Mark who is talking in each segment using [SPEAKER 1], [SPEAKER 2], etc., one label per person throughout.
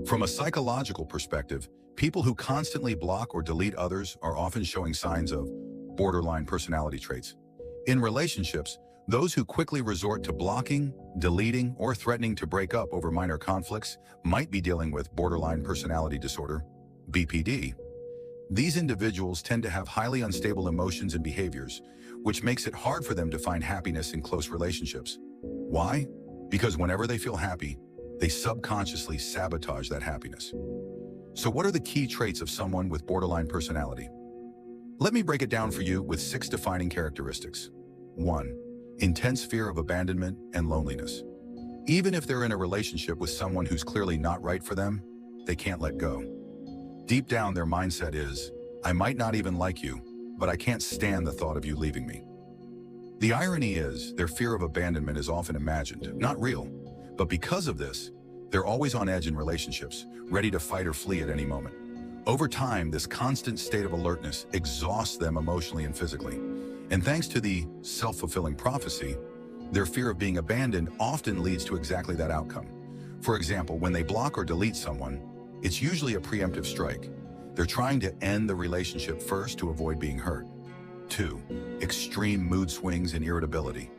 [SPEAKER 1] From a psychological perspective, people who constantly block or delete others are often showing signs of borderline personality traits. In relationships, those who quickly resort to blocking, deleting, or threatening to break up over minor conflicts might be dealing with borderline personality disorder, BPD. These individuals tend to have highly unstable emotions and behaviors, which makes it hard for them to find happiness in close relationships. Why? Because whenever they feel happy, they subconsciously sabotage that happiness. So what are the key traits of someone with borderline personality? Let me break it down for you with 6 defining characteristics. 1. Intense fear of abandonment and loneliness. Even if they're in a relationship with someone who's clearly not right for them, they can't let go. Deep down, their mindset is, I might not even like you, but I can't stand the thought of you leaving me. The irony is, their fear of abandonment is often imagined, not real. But because of this, they're always on edge in relationships, ready to fight or flee at any moment. Over time, this constant state of alertness exhausts them emotionally and physically. And thanks to the self-fulfilling prophecy, their fear of being abandoned often leads to exactly that outcome. For example, when they block or delete someone, it's usually a preemptive strike. They're trying to end the relationship first to avoid being hurt. 2. Extreme mood swings and irritability.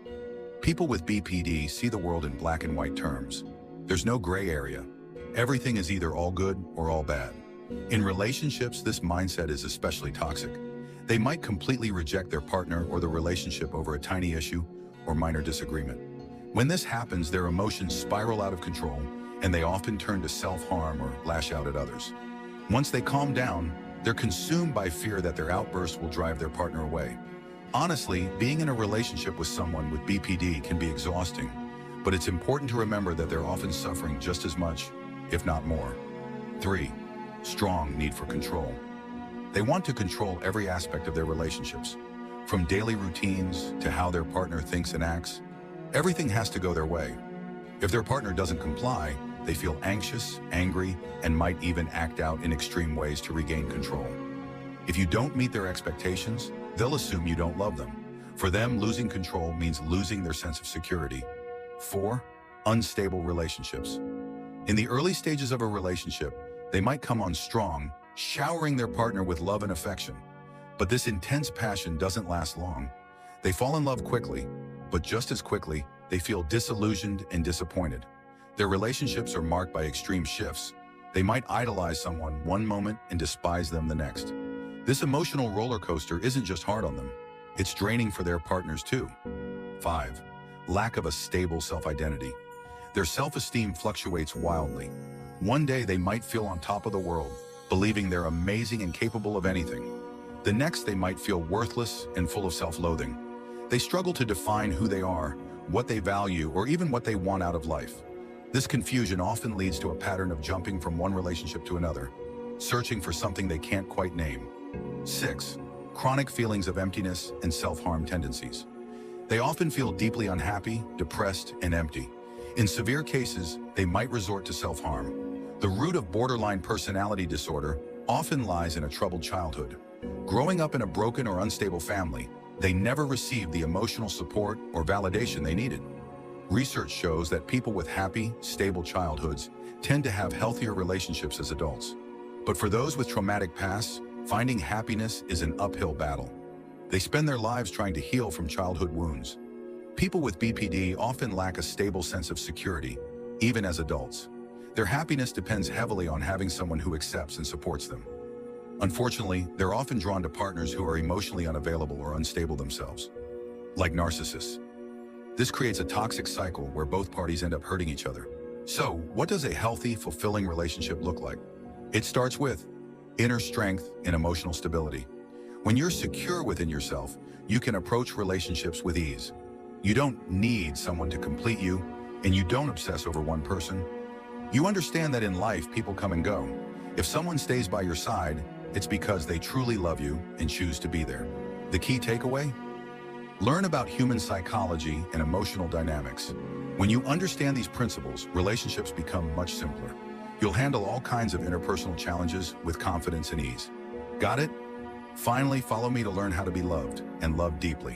[SPEAKER 1] People with BPD see the world in black and white terms. There's no gray area. Everything is either all good or all bad. In relationships, this mindset is especially toxic. They might completely reject their partner or the relationship over a tiny issue or minor disagreement. When this happens, their emotions spiral out of control, and they often turn to self-harm or lash out at others. Once they calm down, they're consumed by fear that their outbursts will drive their partner away. Honestly, being in a relationship with someone with BPD can be exhausting, but it's important to remember that they're often suffering just as much, if not more. 3. Strong need for control. They want to control every aspect of their relationships, from daily routines to how their partner thinks and acts. Everything has to go their way. If their partner doesn't comply, they feel anxious, angry, and might even act out in extreme ways to regain control. If you don't meet their expectations, they'll assume you don't love them. For them, losing control means losing their sense of security. 4. Unstable relationships. In the early stages of a relationship, they might come on strong, showering their partner with love and affection. But this intense passion doesn't last long. They fall in love quickly, but just as quickly, they feel disillusioned and disappointed. Their relationships are marked by extreme shifts. They might idolize someone one moment and despise them the next. This emotional roller coaster isn't just hard on them. It's draining for their partners too. 5. Lack of a stable self-identity. Their self-esteem fluctuates wildly. One day they might feel on top of the world, believing they're amazing and capable of anything. The next they might feel worthless and full of self-loathing. They struggle to define who they are, what they value, or even what they want out of life. This confusion often leads to a pattern of jumping from one relationship to another, searching for something they can't quite name. 6. Chronic feelings of emptiness and self-harm tendencies. They often feel deeply unhappy, depressed, and empty. In severe cases, they might resort to self-harm. The root of borderline personality disorder often lies in a troubled childhood. Growing up in a broken or unstable family, they never received the emotional support or validation they needed. Research shows that people with happy, stable childhoods tend to have healthier relationships as adults. But for those with traumatic pasts, finding happiness is an uphill battle. They spend their lives trying to heal from childhood wounds. People with BPD often lack a stable sense of security, even as adults. Their happiness depends heavily on having someone who accepts and supports them. Unfortunately, they're often drawn to partners who are emotionally unavailable or unstable themselves, like narcissists. This creates a toxic cycle where both parties end up hurting each other. So, what does a healthy, fulfilling relationship look like? It starts with inner strength and emotional stability. When you're secure within yourself, you can approach relationships with ease. You don't need someone to complete you, and you don't obsess over one person. You understand that in life, people come and go. If someone stays by your side, it's because they truly love you and choose to be there. The key takeaway? Learn about human psychology and emotional dynamics. When you understand these principles, relationships become much simpler. You'll handle all kinds of interpersonal challenges with confidence and ease. Got it? Finally, follow me to learn how to be loved and loved deeply.